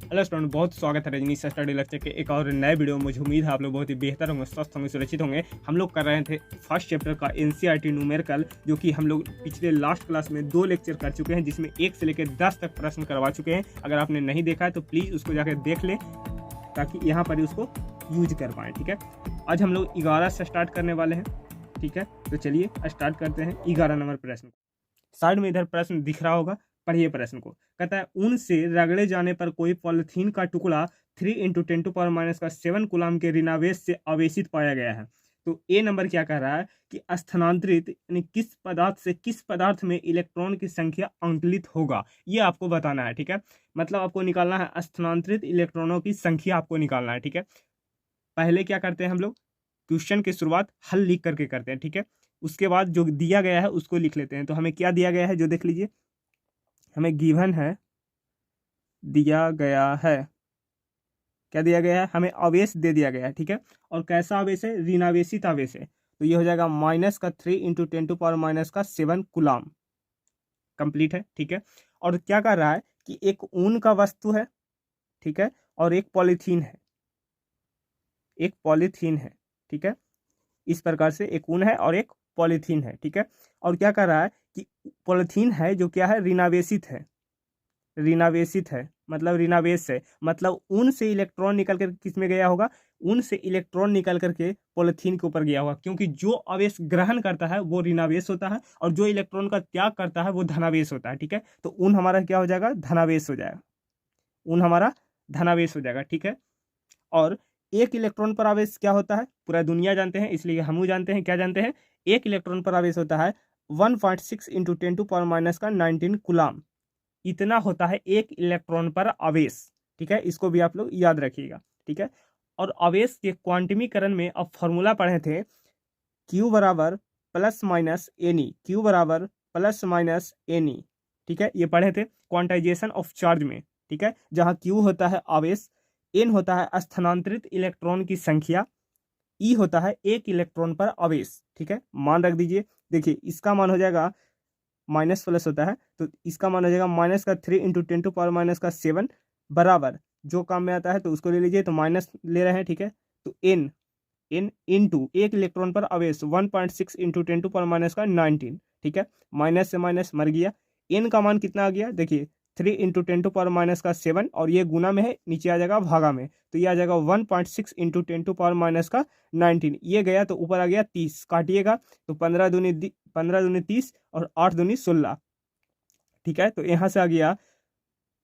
Hello student, बहुत स्वागत है रजनी स्टडी लेक्चर के एक और नए वीडियो में। मुझे उम्मीद है आप लोग बहुत ही बेहतर होंगे, स्वस्थ होंगे, सुरक्षित होंगे। हम लोग कर रहे थे फर्स्ट चैप्टर का एनसीईआरटी न्यूमेरिकल, जो कि हम लोग पिछले लास्ट क्लास में 2 लेक्चर कर चुके हैं, जिसमें 1 से लेकर 10 तक प्रश्न करवा चुके हैं। अगर आपने नहीं देखा है तो प्लीज़ उसको जाकर देख लें, ताकि यहाँ पर ही उसको यूज कर पाएँ। ठीक है, आज हम लोग 11 से स्टार्ट करने वाले हैं। ठीक है, तो चलिए स्टार्ट करते हैं 11 नंबर प्रश्न। साइड में इधर प्रश्न दिख रहा होगा, पढ़िए प्रश्न को। कहता है ऊन से रगड़े जाने पर कोई पॉलिथीन का टुकड़ा 3 × 10⁻⁷ कूलम के ऋणावेश से आवेशित पाया गया है। तो ए नंबर क्या कह रहा है कि स्थानांतरित यानी किस पदार्थ से किस पदार्थ में इलेक्ट्रॉन की संख्या अंकुलित होगा, ये आपको बताना है। ठीक है, मतलब आपको निकालना है स्थानांतरित इलेक्ट्रॉनों की संख्या, आपको निकालना है। ठीक है, पहले क्या करते हैं हम लोग, क्वेश्चन की शुरुआत हल लिख करके करते हैं। ठीक है, उसके बाद जो दिया गया है उसको लिख लेते हैं। तो हमें क्या दिया गया है, जो देख लीजिए, हमें गिवन है, दिया गया है, क्या दिया गया है, हमें आवेश दे दिया गया है। ठीक है, और कैसा आवेश है, ऋणावेशित आवेश है। तो ये हो जाएगा -3 × 10⁻⁷ कूलम। कंप्लीट है। ठीक है, और क्या कर रहा है कि एक ऊन का वस्तु है, ठीक है, और एक पॉलीथीन है, एक पॉलीथीन है। ठीक है, इस प्रकार से एक ऊन है और एक पॉलीथीन है। ठीक है, और क्या कर रहा है कि पॉलीथीन है जो क्या है, ऋणावेशित है, ऋणावेशित है, मतलब ऋणावेश है, मतलब ऊन से इलेक्ट्रॉन निकल कर किस में गया होगा, ऊन से इलेक्ट्रॉन निकल करके पॉलीथीन के ऊपर गया होगा, क्योंकि जो आवेश ग्रहण करता है वो ऋणावेश होता है और जो इलेक्ट्रॉन का त्याग करता है वो धनावेश होता है। ठीक है, तो ऊन हमारा क्या हो जाएगा, धनावेश हो जाएगा, ऊन हमारा धनावेश हो जाएगा। ठीक है, और एक इलेक्ट्रॉन पर आवेश क्या होता है, पूरा दुनिया जानते हैं, इसलिए हम जानते हैं, क्या जानते हैं, एक इलेक्ट्रॉन पर आवेश होता है 1.6 × 10⁻⁹ कूलम। इतना होता है एक इलेक्ट्रॉन पर आवेश। ठीक है, इसको भी आप लोग याद रखिएगा। ठीक है, और आवेश के क्वांटमीकरण में अब फॉर्मूला पढ़े थे, Q बराबर प्लस माइनस एनी, Q बराबर प्लस माइनस एनी। ठीक है, ये पढ़े थे क्वांटाइजेशन ऑफ चार्ज में। ठीक है, जहाँ Q होता है आवेश, N होता है स्थानांतरित इलेक्ट्रॉन की संख्या, E होता है एक इलेक्ट्रॉन पर आवेश। ठीक है, मान रख दीजिए, देखिए इसका मान हो जाएगा, माइनस प्लस होता है तो इसका मान हो जाएगा -3 × 10⁻⁷ बराबर, जो काम में आता है तो उसको ले लीजिए, तो माइनस ले रहे हैं। ठीक है, तो एन इंटू एक इलेक्ट्रॉन पर आवेश 1.6 × 10⁻⁹। ठीक है, माइनस से माइनस मर गया, एन का मान कितना आ गया, देखिए 3 × 10⁻⁷, और ये गुना में है, नीचे आ जाएगा भागा में, तो ये आ जाएगा 1.6 × 10⁻⁹। ये गया तो ऊपर आ गया 30, काटिएगा तो 15 दूनी 30 और 8 दूनी 16। ठीक है, तो यहाँ से आ गया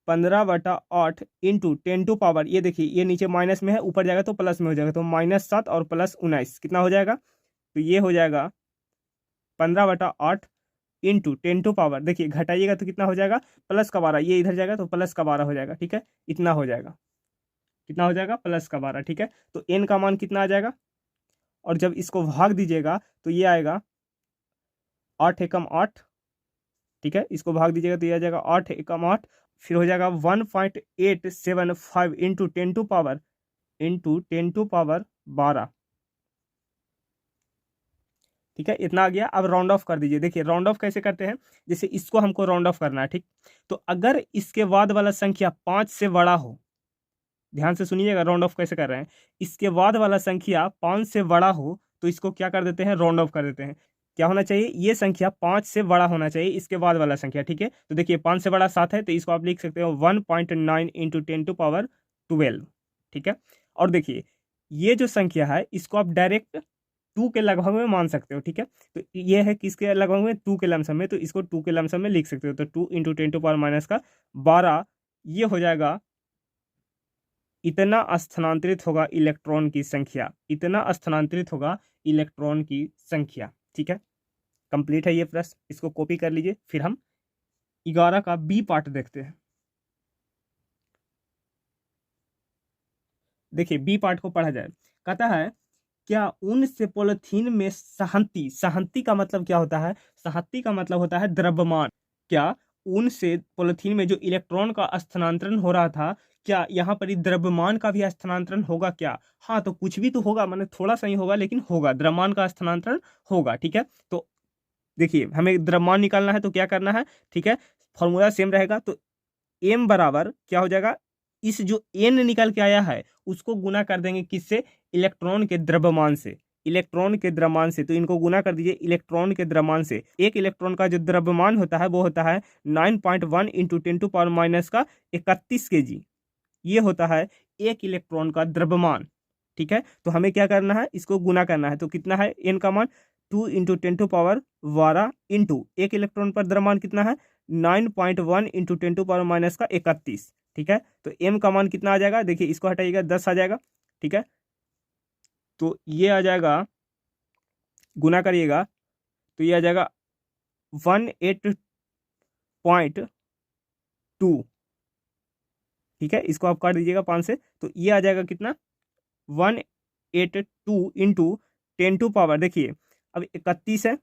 15/8 × 10⁻, ये देखिए ये नीचे माइनस में है, ऊपर जाएगा तो प्लस में हो जाएगा, तो -7 और +19 कितना हो जाएगा, तो ये हो जाएगा 15/8 × 10⁻, देखिए घटाइएगा तो कितना हो जाएगा, +12, ये इधर जाएगा तो +12 हो जाएगा। ठीक है, इतना हो जाएगा, कितना हो जाएगा, +12। ठीक है, तो n का मान कितना आ जाएगा, और जब इसको भाग दीजिएगा तो ये आएगा 8 एकम 8। ठीक है, इसको भाग दीजिएगा तो ये आ जाएगा 8 एकम 8, फिर हो जाएगा 1.875 × 10⁻12। ठीक है, इतना आ गया। अब राउंड ऑफ कर दीजिए, देखिए राउंड ऑफ कैसे करते हैं, जैसे इसको हमको राउंड ऑफ करना है। ठीक, तो अगर इसके बाद वाला संख्या 5 से बड़ा हो, ध्यान से सुनिएगा राउंड ऑफ कैसे कर रहे हैं, इसके बाद वाला संख्या 5 से बड़ा हो तो इसको क्या कर देते हैं, राउंड ऑफ कर देते हैं। क्या होना चाहिए, ये संख्या 5 से बड़ा होना चाहिए, इसके बाद वाला संख्या। ठीक है, तो देखिए 5 से बड़ा 7 है, तो इसको आप लिख सकते हो 1.9 × 10⁻12। ठीक है, और देखिए ये जो संख्या है इसको आप डायरेक्ट 2 के लगभग में मान सकते हो। ठीक है, तो ये है किसके लगभग में, 2 के लमसम में, तो इसको 2 के लमसम में लिख सकते हो, तो 2 × 10⁻12, ये हो जाएगा, इतना स्थानांतरित होगा इलेक्ट्रॉन की संख्या, इतना स्थानांतरित होगा इलेक्ट्रॉन की संख्या। ठीक है, कंप्लीट है ये प्रश्न, इसको कॉपी कर लीजिए। फिर हम 11 का बी पार्ट देखते हैं। देखिए बी पार्ट को पढ़ा जाए, कहता है क्या ऊन से पॉलिथीन में सहांती, सहांती का मतलब क्या होता है, सहांती का मतलब होता है द्रव्यमान। क्या ऊन से पॉलिथीन में जो इलेक्ट्रॉन का स्थानांतरण हो रहा था, क्या यहाँ पर द्रव्यमान का भी स्थानांतरण होगा क्या, हाँ तो कुछ भी तो होगा, मतलब थोड़ा सा ही होगा लेकिन होगा, द्रव्यमान का स्थानांतरण होगा। ठीक है, तो देखिए हमें द्रव्यमान निकालना है तो क्या करना है, ठीक है, फॉर्मूला सेम रहेगा, तो एम बराबर क्या हो जाएगा, इस जो n निकल के आया है उसको गुना कर देंगे किससे, इलेक्ट्रॉन के द्रव्यमान से, इलेक्ट्रॉन के द्रव्यमान से। तो इनको गुना कर दीजिए इलेक्ट्रॉन के द्रव्यमान से। एक इलेक्ट्रॉन का जो द्रव्यमान होता है वो होता है 9.1 इंटू 10⁻⁻31 kg। ये होता है एक इलेक्ट्रॉन का द्रव्यमान। ठीक है, तो हमें क्या करना है, इसको गुना करना है। तो कितना है n का मान 2 इंटू 10⁻12 इंटू एक इलेक्ट्रॉन पर द्रव्यमान कितना है 9.1 इंटू 10⁻31। ठीक है, तो m का मान कितना आ जाएगा, देखिए इसको हटाइएगा 10 आ जाएगा। ठीक है, तो ये आ जाएगा, गुना करिएगा तो ये आ जाएगा 108.2। ठीक है, इसको आप काट दीजिएगा 5 से, तो ये आ जाएगा कितना 182 इंटू 10⁻, देखिए अब 31 है,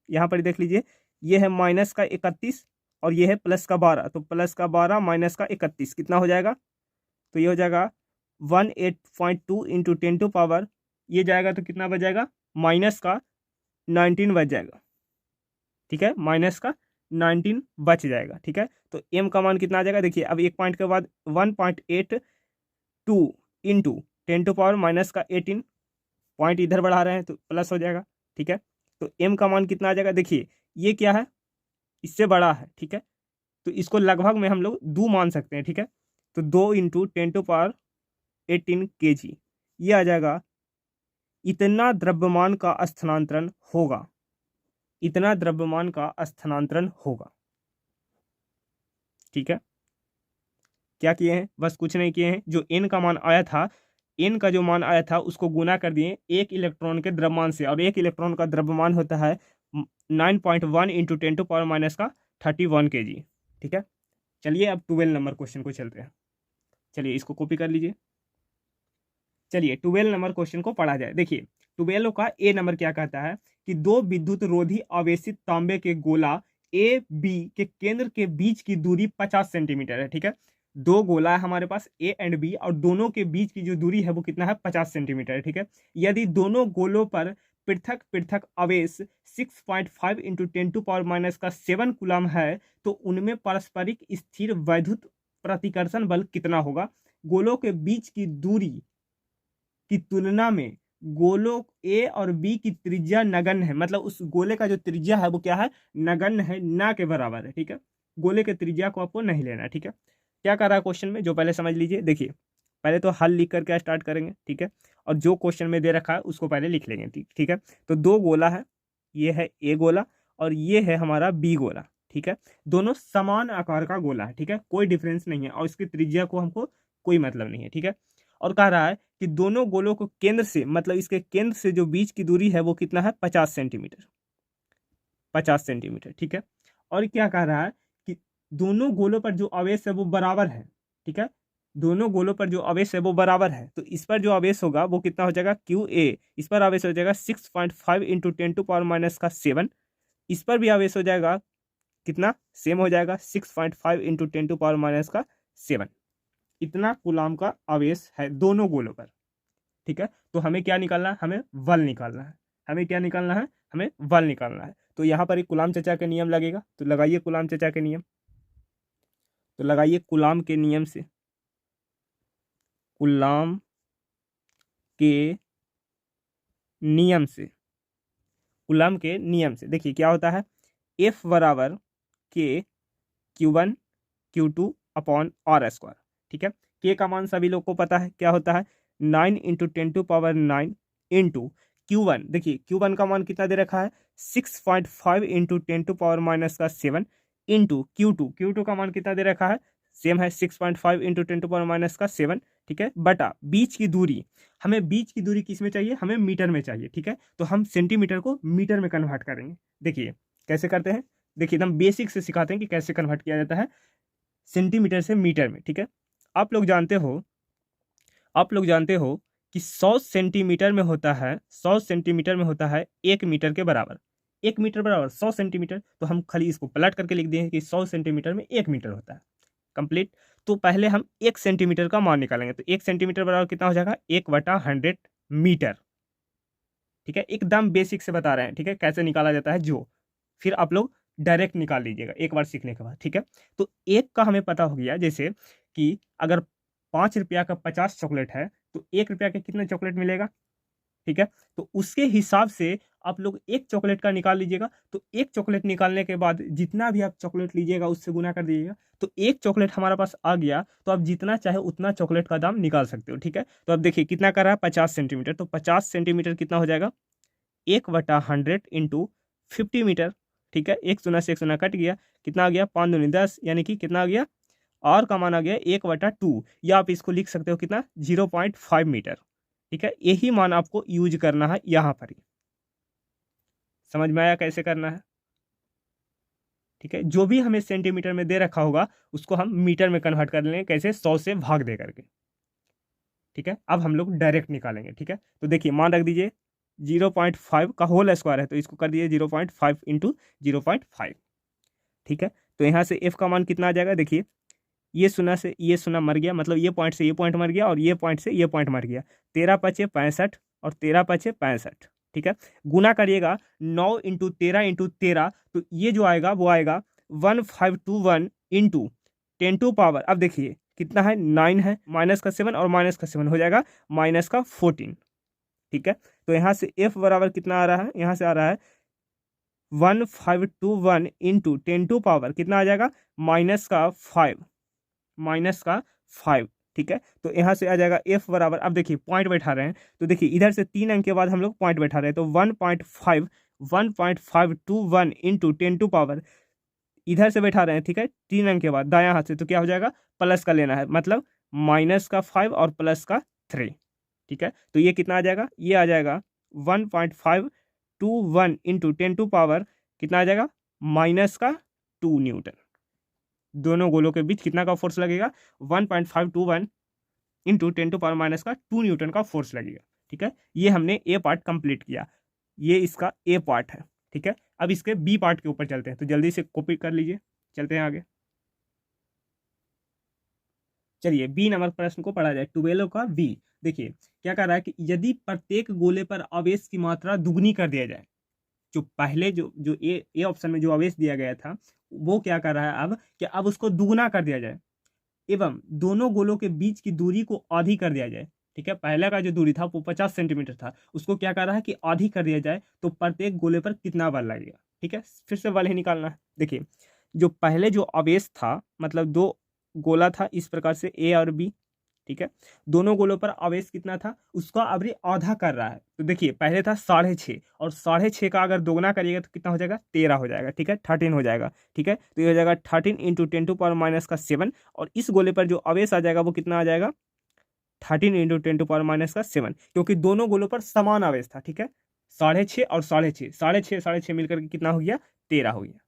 यहाँ पर देख लीजिए, ये है माइनस का 31 और ये है प्लस का 12, तो प्लस का 12 माइनस का 31 कितना हो जाएगा, तो ये हो जाएगा 108.2 इंटू 10⁻, ये जाएगा तो कितना बच जाएगा, माइनस का 19 बच जाएगा। ठीक है, माइनस का 19 बच जाएगा। ठीक है, तो m का मान कितना आ जाएगा, देखिए अब एक पॉइंट के बाद 1.82 इंटू 10⁻⁻18, पॉइंट इधर बढ़ा रहे हैं तो प्लस हो जाएगा। ठीक है, तो m का मान कितना आ जाएगा, देखिए ये क्या है, इससे बड़ा है। ठीक है, तो इसको लगभग में हम लोग 2 मान सकते हैं। ठीक है, तो 2 इंटू 10⁻18 kg, ये आ जाएगा इतना द्रव्यमान का स्थानांतरण होगा, इतना द्रव्यमान का स्थानांतरण होगा। ठीक है, क्या किए हैं, बस कुछ नहीं किए हैं, जो n का मान आया था, n का जो मान आया था उसको गुना कर दिए एक इलेक्ट्रॉन के द्रव्यमान से, और एक इलेक्ट्रॉन का द्रव्यमान होता है 9.1 इंटू 10⁻31 kg। ठीक है, चलिए अब 12 नंबर क्वेश्चन को चलते हैं। चलिए इसको कॉपी कर लीजिए। चलिए 12 नंबर क्वेश्चन को पढ़ा जाए। देखिए 12 का ए नंबर क्या कहता है कि दो विद्युत रोधी आवेशित तांबे के गोला ए बी के केंद्र के बीच की दूरी 50 सेंटीमीटर है। ठीक है, दो गोला है हमारे पास ए एंड बी, और दोनों के बीच की जो दूरी है वो कितना है 50 सेंटीमीटर है। ठीक है, यदि दोनों गोलों पर पृथक पृथक आवेश 6.5 इंटू 10⁻⁻7 कूलम है तो उनमें पारस्परिक स्थिर वैद्युत प्रतिकर्षण बल कितना होगा। गोलों के बीच की दूरी की तुलना में गोलों ए और बी की त्रिज्या नगण्य है, मतलब उस गोले का जो त्रिज्या है वो क्या है, नगण्य है, ना के बराबर है। ठीक है, गोले के त्रिज्या को आपको नहीं लेना है। ठीक है, क्या कर रहा है क्वेश्चन में, जो पहले समझ लीजिए। देखिए पहले तो हल लिख करके स्टार्ट करेंगे। ठीक है, और जो क्वेश्चन में दे रखा है उसको पहले लिख लेंगे। ठीक है, तो दो गोला है, ये है ए गोला और ये है हमारा बी गोला। ठीक है, दोनों समान आकार का गोला है। ठीक है, कोई डिफरेंस नहीं है और इसकी त्रिज्या को हमको कोई मतलब नहीं है। ठीक है, और कह रहा है कि दोनों गोलों को केंद्र से, मतलब इसके केंद्र से जो बीच की दूरी है वो कितना है 50 सेंटीमीटर, 50 सेंटीमीटर। ठीक है, और क्या कह रहा है कि दोनों गोलों पर जो आवेश है वो बराबर है। ठीक है, दोनों गोलों पर जो आवेश है वो बराबर है, तो इस पर जो आवेश होगा वो कितना हो जाएगा क्यू ए, इस पर आवेश हो जाएगा 6.5 इंटू 10⁻⁻7, इस पर भी आवेश हो जाएगा कितना, सेम हो जाएगा 6.5 इंटू 10⁻⁻7। इतना कूलाम का आवेश है दोनों गोलों पर। ठीक है, तो हमें क्या निकालना है, हमें बल निकालना है। हमें क्या निकालना है, हमें बल निकालना है। तो यहाँ पर एक कूलाम चाचा का नियम लगेगा, तो लगाइए कूलाम चाचा के नियम। तो लगाइए कूलाम के नियम से, कूलाम के नियम से, कूलाम के नियम से देखिए क्या होता है, F बराबर के Q1 Q2 upon R square. ठीक है, के का मान सभी लोग को पता है क्या होता है 9 इंटू 10⁹ इंटू Q1, देखिए Q1 का मान कितना दे रखा है 6.5 इंटू 10⁻⁻7 इंटू Q2 का मान कितना दे रखा है, सेम है 6.5 इंटू 10⁻�7। ठीक है, बटा बीच की दूरी, हमें बीच की दूरी किस में चाहिए, हमें मीटर में चाहिए। ठीक है, तो हम सेंटीमीटर को मीटर में कन्वर्ट करेंगे। देखिए कैसे करते हैं, देखिए एकदम बेसिक से सिखाते हैं कि कैसे कन्वर्ट किया जाता है सेंटीमीटर से मीटर में। ठीक है, आप लोग जानते हो कि 100 सेंटीमीटर में होता है, 100 सेंटीमीटर में होता है 1 मीटर के बराबर। 1 मीटर बराबर 100 सेंटीमीटर, तो हम खाली इसको पलट करके लिख देंगे कि 100 सेंटीमीटर में 1 मीटर होता है। कंप्लीट। तो पहले हम 1 सेंटीमीटर का मान निकालेंगे, तो 1 सेंटीमीटर बराबर कितना हो जाएगा 1/100 मीटर। ठीक है, एकदम बेसिक से बता रहे हैं। ठीक है, कैसे निकाला जाता है, जो फिर आप लोग डायरेक्ट निकाल लीजिएगा एक बार सीखने के बाद। ठीक है, तो एक का हमें पता हो गया, जैसे कि अगर 5 रुपया का 50 चॉकलेट है तो 1 रुपया का कितना चॉकलेट मिलेगा, ठीक है। तो उसके हिसाब से आप लोग एक चॉकलेट का निकाल लीजिएगा। तो एक चॉकलेट निकालने के बाद जितना भी आप चॉकलेट लीजिएगा उससे गुना कर दीजिएगा। तो एक चॉकलेट हमारा पास आ गया, तो आप जितना चाहे उतना चॉकलेट का दाम निकाल सकते हो, ठीक है। तो अब देखिए कितना कर रहा है, 50 सेंटीमीटर। तो 50 सेंटीमीटर कितना हो जाएगा, 1/100 इंटू 50 मीटर, ठीक है। एक शून्य से एक शून्य कट गया, कितना आ गया, 5 दूनी 10, यानी कि कितना आ गया, और का मान आ गया 1/2, या आप इसको लिख सकते हो कितना, 0.5 मीटर, ठीक है। यही मान आपको यूज करना है यहाँ पर ही। समझ में आया कैसे करना है, ठीक है। जो भी हमें सेंटीमीटर में दे रखा होगा उसको हम मीटर में कन्वर्ट कर लेंगे, कैसे, 100 से भाग दे करके, ठीक है। अब हम लोग डायरेक्ट निकालेंगे, ठीक है। तो देखिए मान रख दीजिए 0.5 का होल स्क्वायर है, तो इसको कर दीजिए 0.5 इंटू 0.5, ठीक है। तो यहाँ से एफ का मान कितना आ जाएगा, देखिए ये शून्य से ये शून्य मर गया, मतलब ये पॉइंट से ये पॉइंट मर गया और ये पॉइंट से ये पॉइंट मर गया। 13×5 = 65 और 13×5 = 65, ठीक है। गुना करिएगा 9 इंटू 13 तो ये जो आएगा वो आएगा 1521 इंटू 10⁻, अब देखिए कितना है, 9 है, माइनस का 7 और माइनस का 7 हो जाएगा -14, ठीक है। तो यहाँ से एफ बराबर कितना आ रहा है, यहाँ से आ रहा है 1521 इंटू 10⁻, कितना आ जाएगा, -5, ठीक है। तो यहाँ से आ जाएगा एफ बराबर, अब देखिए पॉइंट बैठा रहे हैं, तो देखिए इधर से 3 अंक के बाद हम लोग पॉइंट बैठा रहे हैं, तो 1.521 इंटू 10⁻, इधर से बैठा रहे हैं, ठीक है, 3 अंक के बाद दायां हाथ से, तो क्या हो जाएगा, प्लस का लेना है, मतलब -5 और +3, ठीक है। तो ये कितना आ जाएगा, ये आ जाएगा 1.521 इंटू 10⁻, कितना आ जाएगा, -2 न्यूटन। दोनों गोलों के बीच कितना का फोर्स लगेगा, 1.521 इंटू 10⁻- 2 न्यूटन का फोर्स लगेगा, ठीक है। ये हमने ए पार्ट कंप्लीट किया, ये इसका ए पार्ट है, ठीक है। अब इसके बी पार्ट के ऊपर चलते हैं, तो जल्दी से कॉपी कर लीजिए, चलते हैं आगे। चलिए बी नंबर प्रश्न को पढ़ा जाए, 12 का बी। देखिए क्या कह रहा है कि यदि प्रत्येक गोले पर आवेश की मात्रा दुगनी कर दिया जाए, जो पहले जो जो ए ऑप्शन में जो आवेश दिया गया था वो क्या कर रहा है अब, कि अब उसको दुगना कर दिया जाए एवं दोनों गोलों के बीच की दूरी को आधी कर दिया जाए, ठीक है। पहले का जो दूरी था वो 50 सेंटीमीटर था, उसको क्या कर रहा है कि आधी कर दिया जाए, तो प्रत्येक गोले पर कितना बल लगेगा, ठीक है। फिर से बल ही निकालना है। देखिए जो पहले जो आवेश था, मतलब दो गोला था इस प्रकार से ए और बी, ठीक है। दोनों गोलों पर आवेश कितना था, उसका अभी आधा कर रहा है। तो देखिए पहले था 6.5 और 6.5 का अगर दोगुना करिएगा तो कितना हो जाएगा, 13 हो जाएगा, ठीक है, 13 हो जाएगा, ठीक है। तो ये हो जाएगा 13 इंटू 10⁻⁻7, और इस गोले पर जो आवेश आ जाएगा वो कितना आ जाएगा, 13 इंटू 10⁻⁻7, क्योंकि दोनों गोलों पर समान आवेश था, ठीक है। 6.5 और 6.5, 6.5 मिलकर के कितना हो गया, 13 हो गया,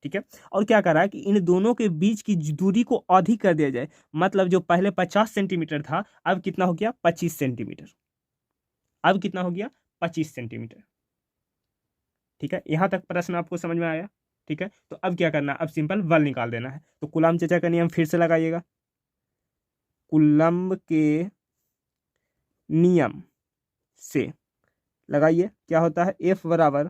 ठीक है। और क्या कर रहा है कि इन दोनों के बीच की दूरी को आधी कर दिया जाए, मतलब जो पहले 50 सेंटीमीटर था अब कितना हो गया, 25 सेंटीमीटर, अब कितना हो गया, 25 सेंटीमीटर, ठीक है। यहां तक प्रश्न आपको समझ में आया, ठीक है। तो अब क्या करना है, अब सिंपल बल निकाल देना है। तो कूलम्ब चाचा का नियम फिर से लगाइएगा, कूलम्ब के नियम से लगाइए, क्या होता है, एफ बराबर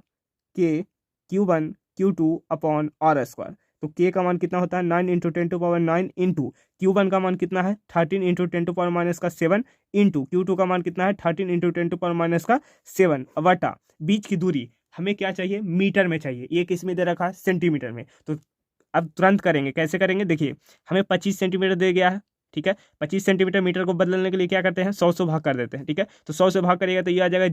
के Q1 Q2 upon are square. तो के का मान कितना होता है, 9 इंटू 10⁻9 इंटू Q1 का मान कितना है, 13 इंटू 10⁻⁻7 इंटू Q2 का मान कितना है, 13 इंटू 10⁻7 बटा बीच की दूरी हमें क्या चाहिए, मीटर में चाहिए, ये किस में दे रखा है, सेंटीमीटर में। तो अब तुरंत करेंगे, कैसे करेंगे, देखिए हमें 25 सेंटीमीटर दे गया है, ठीक है। 25 सेंटीमीटर मीटर को बदलने के लिए क्या करते हैं, 100 से भाग कर देते हैं, ठीक है। तो 100 से भाग करिएगा तो ये आ जाएगा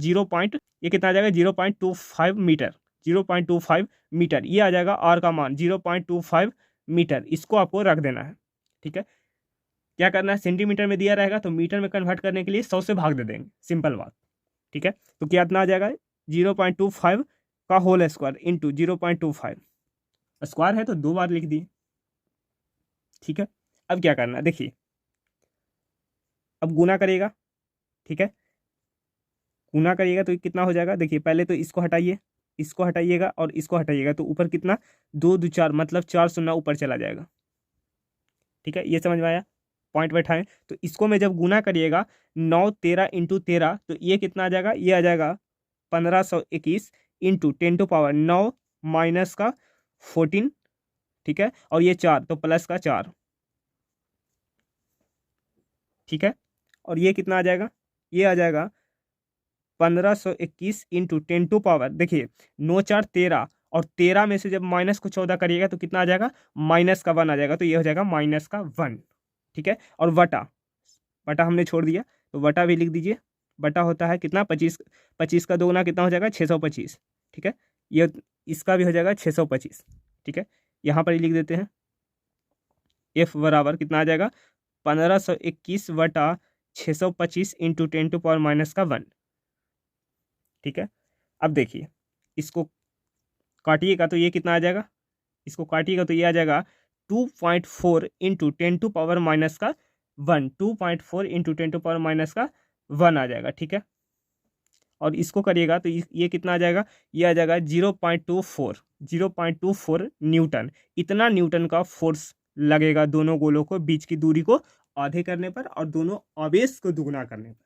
ये कितना आ जाएगा, 0.25 मीटर, 0.25 मीटर, ये आ जाएगा आर का मान 0.25 मीटर, इसको आपको रख देना है, ठीक है। क्या करना है, सेंटीमीटर में दिया रहेगा तो मीटर में कन्वर्ट करने के लिए 100 से भाग दे देंगे, सिंपल बात, ठीक है। तो क्या इतना आ जाएगा, 0.25 का होल स्क्वायर इंटू 0.25, स्क्वायर है तो 2 बार लिख दिए, ठीक है। अब क्या करना है, देखिए अब गुना करिएगा, ठीक है। गुना करिएगा तो कितना हो जाएगा, देखिए पहले तो इसको हटाइए, इसको हटाइएगा और इसको हटाइएगा, तो ऊपर कितना, 2 2 4, मतलब 4 शून्य ऊपर चला जाएगा, ठीक है। ये समझ में आया, पॉइंट बैठाएं। तो इसको में जब गुना करिएगा 9 13 इंटू 13, तो ये कितना आ जाएगा, ये आ जाएगा 1521 इंटू 10⁻9 माइनस का 14, ठीक है। और ये 4 तो प्लस का 4, ठीक है। और ये कितना आ जाएगा, ये आ जाएगा 1521 इंटू 10⁻, देखिए 9×4 = 13, और 13 में से जब माइनस को 14 करिएगा तो कितना आ जाएगा, -1 आ जाएगा, तो ये हो जाएगा -1। ठीक है। और वटा, बटा हमने छोड़ दिया तो बटा भी लिख दीजिए। बटा होता है कितना, 25, 25 का 2 गुना कितना हो जाएगा, 625। ठीक है, ये इसका भी हो जाएगा 625। ठीक है, यहाँ पर ही लिख देते हैं, एफ बराबर कितना आ जाएगा, 1521 बटा 625 इंटू 10⁻⁻1। ठीक है। अब देखिए इसको काटिएगा तो ये कितना आ जाएगा, इसको काटिएगा तो ये आ जाएगा 2.4 इंटू 10⁻⁻1, 2.4 इंटू 10⁻⁻1 आ जाएगा। ठीक है। और इसको करिएगा तो ये कितना आ जाएगा, ये आ जाएगा 0.24 न्यूटन। इतना न्यूटन का फोर्स लगेगा दोनों गोलों को बीच की दूरी को आधे करने पर और दोनों आवेश को दुगना करने पर।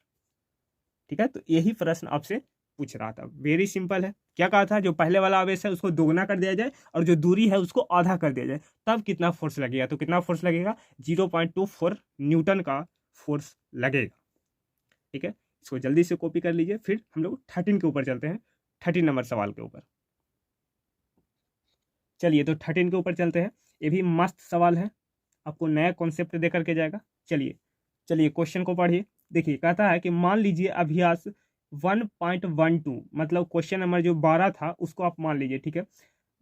ठीक है, तो यही प्रश्न आपसे पूछ रहा था। वेरी सिंपल है। क्या कहा था, जो पहले वाला आवेश है उसको दोगुना कर दिया जाए और जो दूरी है उसको आधा कर दिया जाए, तब कितना फोर्स लगेगा, तो कितना फोर्स लगेगा, 0.24 न्यूटन का फोर्स लगेगा। ठीक है, इसको जल्दी से कॉपी कर लीजिए। फिर हम लोग 13 के ऊपर चलते हैं, 13 नंबर सवाल के ऊपर। चलिए तो 13 के ऊपर चलते हैं। ये भी मस्त सवाल है, आपको नया कॉन्सेप्ट दे करके जाएगा। चलिए क्वेश्चन को पढ़िए। देखिए कहता है कि मान लीजिए अभ्यास 1.12, मतलब क्वेश्चन नंबर जो 12 था उसको आप मान लीजिए। ठीक है,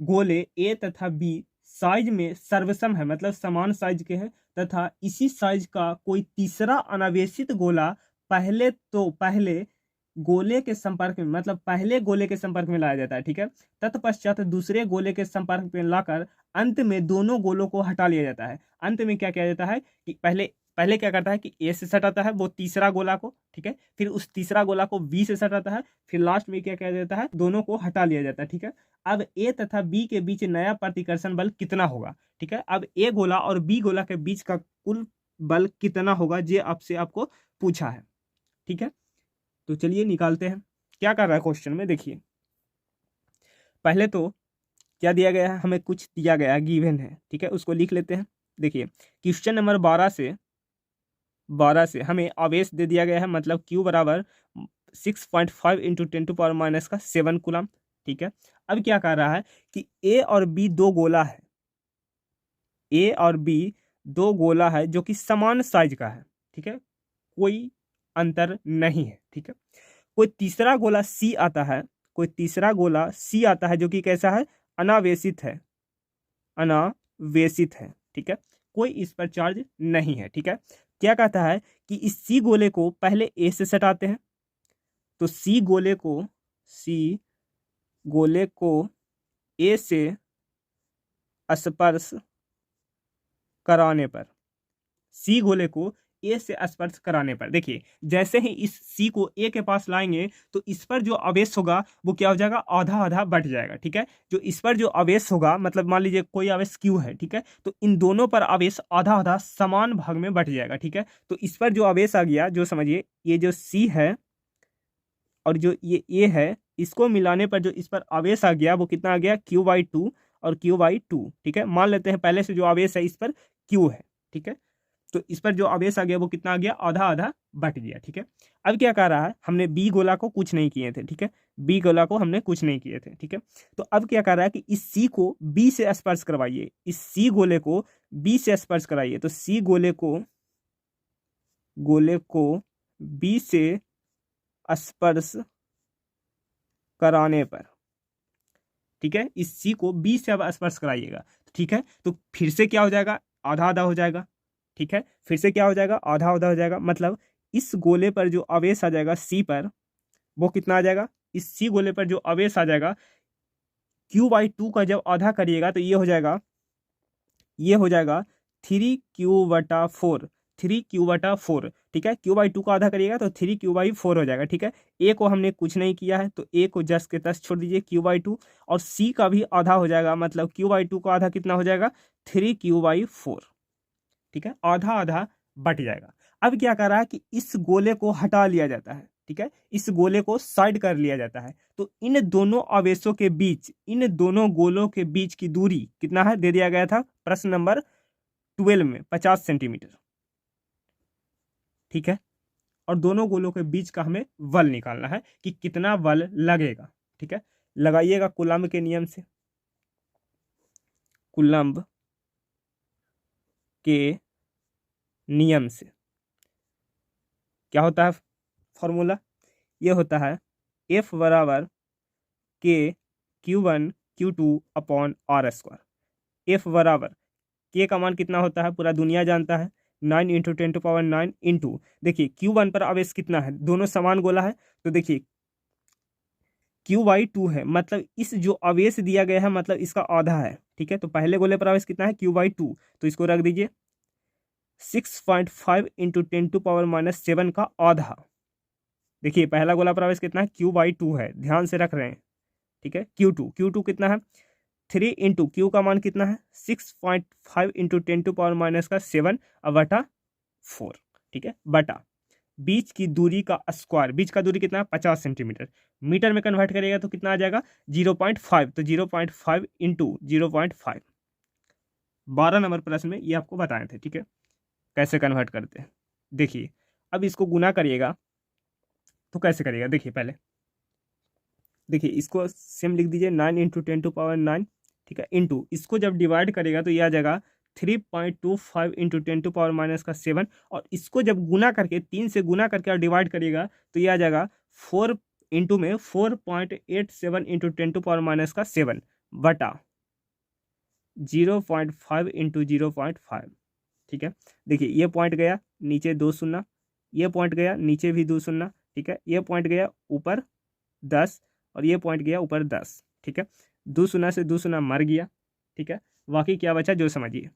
गोले ए तथा बी साइज में सर्वसम है, मतलब समान साइज के हैं, तथा इसी साइज का कोई तीसरा अनावेशित गोला पहले गोले के संपर्क में, मतलब पहले गोले के संपर्क में लाया जाता है। ठीक है, तत्पश्चात दूसरे गोले के संपर्क में लाकर अंत में दोनों गोलों को हटा लिया जाता है। अंत में क्या किया जाता है कि पहले क्या करता है कि ए से सटाता है वो तीसरा गोला को। ठीक है, फिर उस तीसरा गोला को बी से सटाता है, फिर लास्ट में क्या किया जाता है, दोनों को हटा लिया जाता है। ठीक है, अब ए तथा बी के बीच नया प्रतिकर्षण बल कितना होगा। ठीक है, अब ए गोला और बी गोला के बीच का कुल बल कितना होगा, ये आपको पूछा है। ठीक है, तो चलिए निकालते हैं। क्या कर रहा है क्वेश्चन में, देखिए पहले तो क्या दिया गया है, हमें कुछ दिया गया है, गिवन है। ठीक है, उसको लिख लेते हैं। देखिए क्वेश्चन नंबर 12 से हमें आवेश दे दिया गया है, मतलब Q बराबर 6.5 इंटू 10⁻⁻7 कूलम। ठीक है, अब क्या कर रहा है कि ए और बी दो गोला है, ए और बी दो गोला है जो कि समान साइज का है। ठीक है, कोई अंतर नहीं है। ठीक है, कोई तीसरा गोला सी आता है, कोई तीसरा गोला सी आता है जो कि कैसा है, अनावेशित है, अनावेशित है। ठीक है, कोई इस पर चार्ज नहीं है। ठीक है, क्या कहता है कि इस सी गोले को पहले ए से सटाते हैं, तो सी गोले को ए से स्पर्श कराने पर, सी गोले को ए से स्पर्श कराने पर, देखिए जैसे ही इस सी को ए के पास लाएंगे तो इस पर जो आवेश होगा वो क्या हो जाएगा, आधा आधा बट जाएगा। ठीक है, जो इस पर जो आवेश होगा, मतलब मान लीजिए कोई आवेश क्यू है। ठीक है, तो इन दोनों पर आवेश आधा आधा समान भाग में बट जाएगा। ठीक है, तो इस पर जो आवेश आ गया, जो समझिए ये जो सी है और जो ये ए है, इसको मिलाने पर जो इस पर आवेश आ गया वो कितना आ गया, Q/2 और Q/2। ठीक है, मान लेते हैं पहले से जो आवेश है इस पर Q है। ठीक है, तो इस पर जो आवेश आ गया वो कितना आ गया, आधा आधा बट गया। ठीक है, अब क्या कर रहा है, हमने बी गोला को कुछ नहीं किए थे। ठीक है, बी गोला को हमने कुछ नहीं किए थे। ठीक है, तो अब क्या कर रहा है कि इस सी को बी से स्पर्श करवाइए, इस सी गोले को बी से स्पर्श कराइए, तो सी गोले को बी से स्पर्श कराने पर, ठीक है, इस सी को बी से अब स्पर्श कराइएगा। ठीक है, तो फिर से क्या हो जाएगा, आधा आधा हो जाएगा। ठीक है, फिर से क्या हो जाएगा, आधा आधा हो जाएगा, मतलब इस गोले पर जो आवेश आ जाएगा सी पर वो कितना आ जाएगा, इस सी गोले पर जो आवेश आ जाएगा Q/2 का जब आधा करिएगा तो ये हो जाएगा 3Q/4, 3Q/4। ठीक है, Q/2 का आधा करिएगा तो 3Q/4 हो जाएगा। ठीक है, ए को हमने कुछ नहीं किया है तो ए को जस के तस छोड़ दीजिए, Q/2, और सी का भी आधा हो जाएगा, मतलब Q/2 का आधा कितना हो जाएगा, 3Q/4। ठीक है, आधा आधा बट जाएगा। अब क्या कर रहा है कि इस गोले को हटा लिया जाता है। ठीक है, इस गोले को साइड कर लिया जाता है, तो इन दोनों आवेशों के बीच, इन दोनों गोलों के बीच की दूरी कितना है, दे दिया गया था प्रश्न नंबर 12 में 50 सेंटीमीटर। ठीक है, और दोनों गोलों के बीच का हमें बल निकालना है कि कितना बल लगेगा। ठीक है, लगाइएगा कूलम्ब के नियम से, कूलम्ब के नियम से क्या होता है फॉर्मूला, ये होता है F बराबर के Q1 Q2 upon are square. F बराबर के का मान कितना होता है पूरा दुनिया जानता है, 9 इंटू 10⁻9 इंटू, देखिए Q1 पर आवेश कितना है, दोनों समान गोला है, तो देखिए Q/2 है, मतलब इस जो आवेश दिया गया है मतलब इसका आधा है। ठीक है, तो पहले गोले पर आवेश कितना है Q/2, तो इसको रख दीजिए 6.5 इंटू 10⁻⁻7 का आधा। देखिए पहला गोला पर आवेश कितना है Q/2 है, ध्यान से रख रहे हैं। ठीक है, Q2 कितना है 3 इंटू क्यू का मान कितना है 6.5 इंटू 10⁻⁻7 बटा 4। ठीक है, बटा बीच की दूरी का स्क्वायर, बीच का दूरी कितना है 50 सेंटीमीटर, मीटर में कन्वर्ट करेगा तो कितना आ जाएगा 0.5, तो 0.5 इंटू 0.5। 12 नंबर प्रश्न में ये आपको बताए थे। ठीक है, कैसे कन्वर्ट करते हैं, देखिए अब इसको गुना करिएगा तो कैसे करिएगा, देखिए पहले देखिए इसको सेम लिख दीजिए 9 इंटू 10⁻9। ठीक है, इंटू इसको जब डिवाइड करेगा तो ये आ जाएगा 3.25 इंटू 10⁻⁻7, और इसको जब गुना करके 3 से गुना करके और डिवाइड करिएगा तो ये आ जाएगा 4 इंटू में 4.87 इंटू 10⁻⁻7 बटा 0.5 इंटू 0.5। ठीक है, देखिए ये पॉइंट गया नीचे 2 शून्य, ये पॉइंट गया नीचे भी 2 शून्य। ठीक है, ये पॉइंट गया ऊपर 10 और ये पॉइंट गया ऊपर 10। ठीक है, 2 शून्य से 2 शून्य मर गया। ठीक है, बाकी क्या बचा जो समझिए,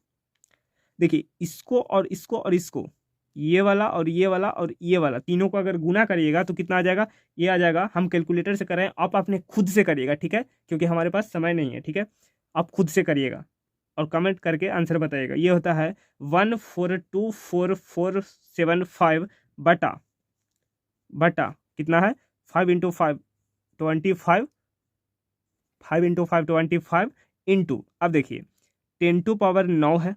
देखिए इसको और इसको और इसको, ये वाला और ये वाला और ये वाला तीनों को अगर गुना करिएगा तो कितना आ जाएगा, ये आ जाएगा, हम कैलकुलेटर से करें, आप अपने खुद से करिएगा। ठीक है, क्योंकि हमारे पास समय नहीं है। ठीक है, आप खुद से करिएगा और कमेंट करके आंसर बताइएगा। ये होता है 1424475 बटा बटा कितना है 5 इंटू 5 25, 5 इंटू 5 25 इंटू, अब देखिए 10⁻9 है,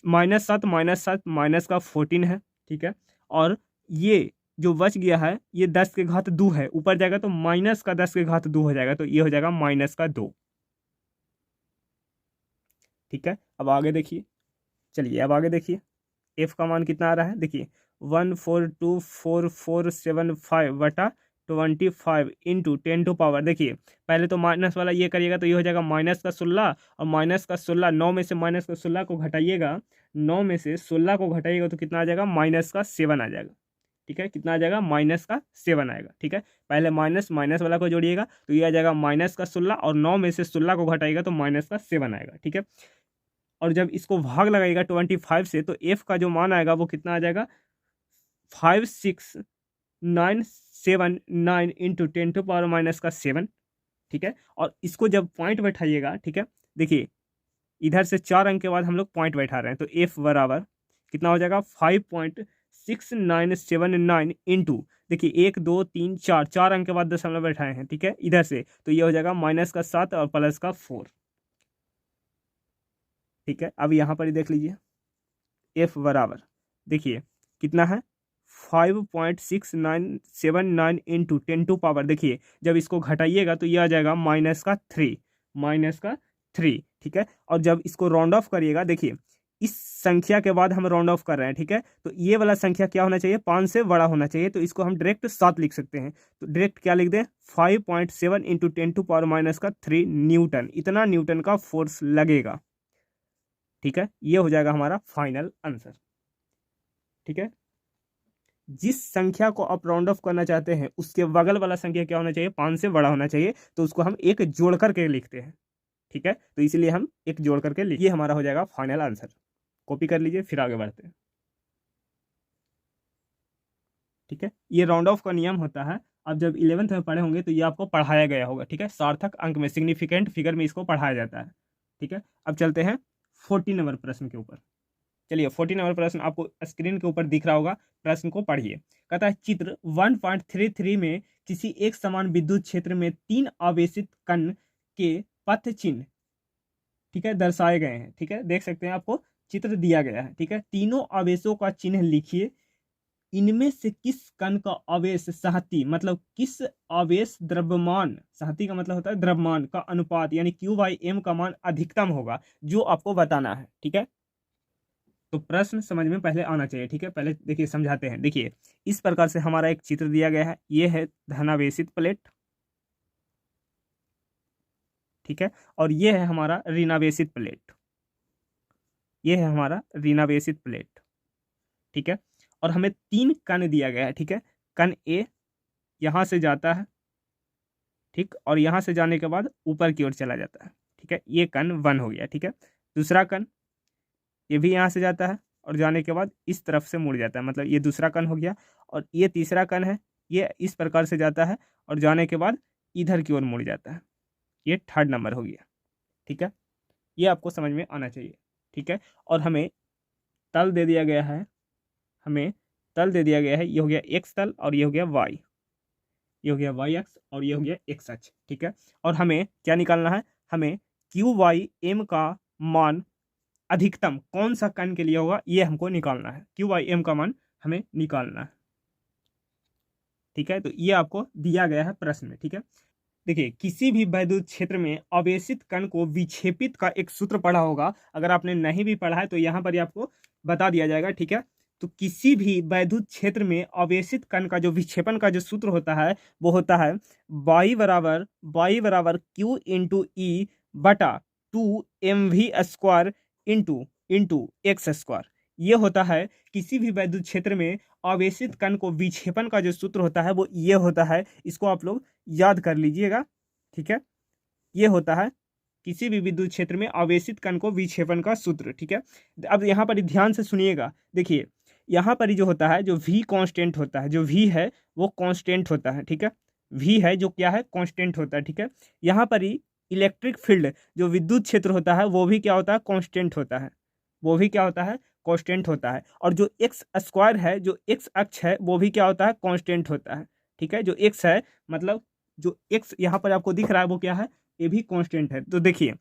-7 -7 माइनस का 14 है। ठीक है, और ये जो बच गया है ये 10 के घात 2 है, ऊपर जाएगा तो माइनस का 10 के घात 2 हो जाएगा, तो ये हो जाएगा -2। ठीक है, अब आगे देखिए, चलिए अब आगे देखिए एफ का मान कितना आ रहा है, देखिए 1424475 बटा 25 इंटू 10⁻, देखिए पहले तो माइनस वाला ये करिएगा तो ये हो जाएगा -16, और -16 9 में से -16 को घटाइएगा, 9 में से 16 को घटाइएगा तो कितना आ जाएगा -7 आ जाएगा। ठीक है, कितना आ जाएगा -7 आएगा। ठीक है, पहले माइनस माइनस वाला को जोड़िएगा तो ये आ जाएगा -16, और 9 में से 16 को घटाइएगा तो -7 आएगा। ठीक है, और जब इसको भाग लगाइएगा 25 से तो एफ का जो मान आएगा वो कितना आ जाएगा 56979 इंटू 10⁻⁻7। ठीक है, और इसको जब पॉइंट बैठाइएगा, ठीक है, देखिए इधर से 4 अंक के बाद हम लोग पॉइंट बैठा रहे हैं, तो एफ बराबर कितना हो जाएगा 5.6979 इंटू, देखिए 1 2 3 4 4 अंक के बाद दशमलव बैठाए हैं। ठीक है, इधर से तो ये हो जाएगा -7 और +4। ठीक है, अब यहाँ पर ही देख लीजिए एफ बराबर देखिए कितना है 5.6979 इंटू 10⁻, देखिए जब इसको घटाइएगा तो ये आ जाएगा -3। ठीक है, और जब इसको राउंड ऑफ करिएगा, देखिए इस संख्या के बाद हम राउंड ऑफ कर रहे हैं। ठीक है, तो ये वाला संख्या क्या होना चाहिए 5 से बड़ा होना चाहिए, तो इसको हम डायरेक्ट 7 लिख सकते हैं। तो डायरेक्ट क्या लिख दें 5.7 इंटू 10⁻³ न्यूटन, इतना न्यूटन का फोर्स लगेगा। ठीक है, ये हो जाएगा हमारा फाइनल आंसर। ठीक है, जिस संख्या को आप राउंड ऑफ करना चाहते हैं उसके बगल वाला संख्या क्या होना चाहिए 5 से बड़ा होना चाहिए, तो उसको हम एक जोड़ करके लिखते हैं। ठीक है, तो इसलिए हम एक जोड़ करके लिख, ये हमारा हो जाएगा फाइनल आंसर। कॉपी कर लीजिए, फिर आगे बढ़ते हैं। ठीक है, ये राउंड ऑफ का नियम होता है, आप जब 11th में पढ़े होंगे तो ये आपको पढ़ाया गया होगा। ठीक है, सार्थक अंक में, सिग्निफिकेंट फिगर में इसको पढ़ाया जाता है। ठीक है, अब चलते हैं 14 नंबर प्रश्न के ऊपर। चलिए 14 नंबर प्रश्न आपको स्क्रीन के ऊपर दिख रहा होगा, प्रश्न को पढ़िए। कहता है चित्र 1.33 में किसी एक समान विद्युत क्षेत्र में 3 आवेशित कण के पथ चिन्ह, ठीक है, दर्शाए गए हैं। ठीक है, देख सकते हैं आपको चित्र दिया गया है। ठीक है, तीनों आवेशों का चिन्ह लिखिए इनमें से किस कण का आवेश सहती, मतलब किस आवेश द्रव्यमान, सहती का मतलब होता है द्रव्यमान का अनुपात यानी Q/m का मान अधिकतम होगा, जो आपको बताना है। ठीक है, तो प्रश्न समझ में पहले आना चाहिए। ठीक है, पहले देखिए समझाते हैं। देखिए इस प्रकार से हमारा एक चित्र दिया गया है, ये है धनावेशित प्लेट, ठीक है, और ये है हमारा ऋणावेशित प्लेट, ये है हमारा ऋणावेशित प्लेट। ठीक है, और हमें 3 कण दिया गया है। ठीक है, कण ए यहाँ से जाता है, ठीक, और यहाँ से जाने के बाद ऊपर की ओर चला जाता है। ठीक है, ये कण 1 हो गया। ठीक है, दूसरा कण ये भी यहाँ से जाता है और जाने के बाद इस तरफ से मुड़ जाता है, मतलब ये दूसरा कण हो गया। और ये तीसरा कण है, ये इस प्रकार से जाता है और जाने के बाद इधर की ओर मुड़ जाता है, ये 3rd नंबर हो गया। ठीक है, ये आपको समझ में आना चाहिए। ठीक है, और हमें तल दे दिया गया है, हमें तल दे दिया गया है, ये हो गया एक्स तल और ये हो गया वाई, ये हो गया वाई अक्ष और ये हो गया एक्स अक्ष। ठीक है, और हमें क्या निकालना है, हमें Q/m का मान अधिकतम कौन सा कण के लिए होगा, ये हमको निकालना है। Q/m का मान हमें निकालना है। ठीक है, तो ये आपको दिया गया है प्रश्न में। ठीक है, देखिए किसी भी वैद्युत क्षेत्र में आवेशित कण को विक्षेपित का एक सूत्र पढ़ा होगा, अगर आपने नहीं भी पढ़ा है तो यहाँ पर ही आपको बता दिया जाएगा। ठीक है, तो किसी भी वैद्युत क्षेत्र में आवेशित कण का जो विक्षेपण का जो सूत्र होता है वो होता है y बराबर Q इंटू ई बटा 2mv² इंटू x²। ये होता है किसी भी वैद्युत क्षेत्र में आवेशित कण को विक्षेपण का जो सूत्र होता है वो ये होता है, इसको आप लोग याद कर लीजिएगा। ठीक है, ये होता है किसी भी विद्युत क्षेत्र में आवेशित कण को विक्षेपण का सूत्र। ठीक है, अब यहाँ पर ध्यान से सुनिएगा। देखिए यहाँ पर जो होता है, जो v कांस्टेंट होता है, जो v है वो कांस्टेंट होता है। ठीक है, v है जो क्या है, कांस्टेंट होता है। ठीक है, यहाँ पर ही इलेक्ट्रिक फील्ड जो विद्युत क्षेत्र होता है वो भी क्या होता है, कांस्टेंट होता है, वो भी क्या होता है, कांस्टेंट होता है। और जो x² है, जो x अक्ष है वो भी क्या होता है, कांस्टेंट होता है। ठीक है, जो x है, मतलब जो x यहाँ पर आपको दिख रहा है वो क्या है, ये भी कांस्टेंट है। तो देखिए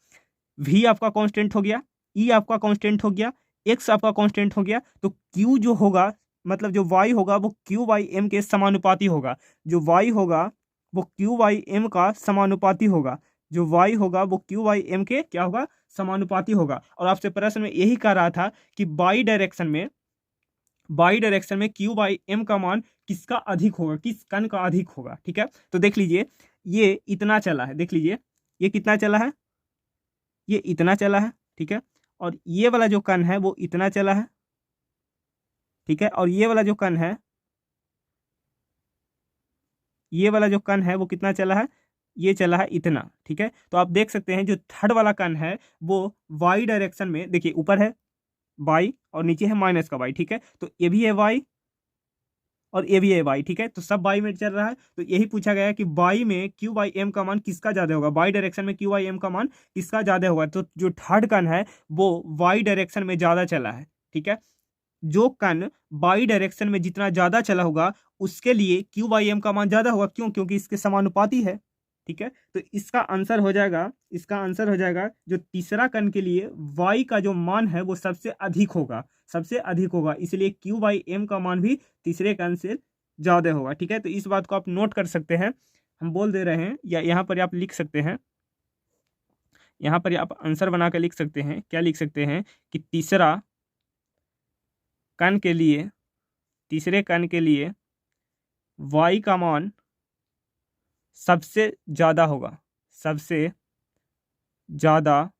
v आपका कांस्टेंट हो गया, e आपका कांस्टेंट हो गया, x आपका कांस्टेंट हो गया, तो q जो होगा, मतलब जो y होगा वो Q/m के समानुपाती होगा, जो y होगा वो Q/m का समानुपाती होगा, जो y होगा वो Q/m के क्या होगा, समानुपाती होगा। और आपसे प्रश्न में यही कह रहा था कि बाई डायरेक्शन में Q/m का मान किसका अधिक होगा, किस कण का अधिक होगा। ठीक है, तो देख लीजिए ये इतना चला है, देख लीजिए ये कितना चला है, ये इतना चला है। ठीक है, और ये वाला जो कण है वो इतना चला है। ठीक है, और ये वाला जो कण है, ये वाला जो कण है वो कितना चला है, ये चला है इतना। ठीक है, तो आप देख सकते हैं जो 3rd वाला कण है वो वाई डायरेक्शन में, देखिए ऊपर है वाई और नीचे है माइनस का वाई। ठीक है, तो ये भी है वाई और ये भी है वाई। ठीक है, तो सब वाई में चल रहा है। तो यही पूछा गया है कि वाई में Q/m का मान किसका ज्यादा होगा, वाई डायरेक्शन में Q/m का मान किसका ज्यादा होगा। तो जो 3rd कण है वो वाई डायरेक्शन में ज्यादा चला है। ठीक है, जो कण बाई डायरेक्शन में जितना ज्यादा चला होगा उसके लिए Q/m का मान ज्यादा होगा, क्यों, क्योंकि इसके समानुपाती है। ठीक है, तो इसका आंसर हो जाएगा, इसका आंसर हो जाएगा जो तीसरा कण के लिए y का जो मान है वो सबसे अधिक होगा, सबसे अधिक होगा, इसलिए Q/m का मान भी तीसरे कण से ज्यादा होगा। ठीक है, तो इस बात को आप नोट कर सकते हैं, हम बोल दे रहे हैं, या यहाँ पर आप लिख सकते हैं, यहाँ पर आप आंसर बना कर लिख सकते हैं। क्या लिख सकते हैं कि तीसरा कण के लिए, तीसरे कण के लिए y का मान सबसे ज़्यादा होगा, सबसे ज़्यादा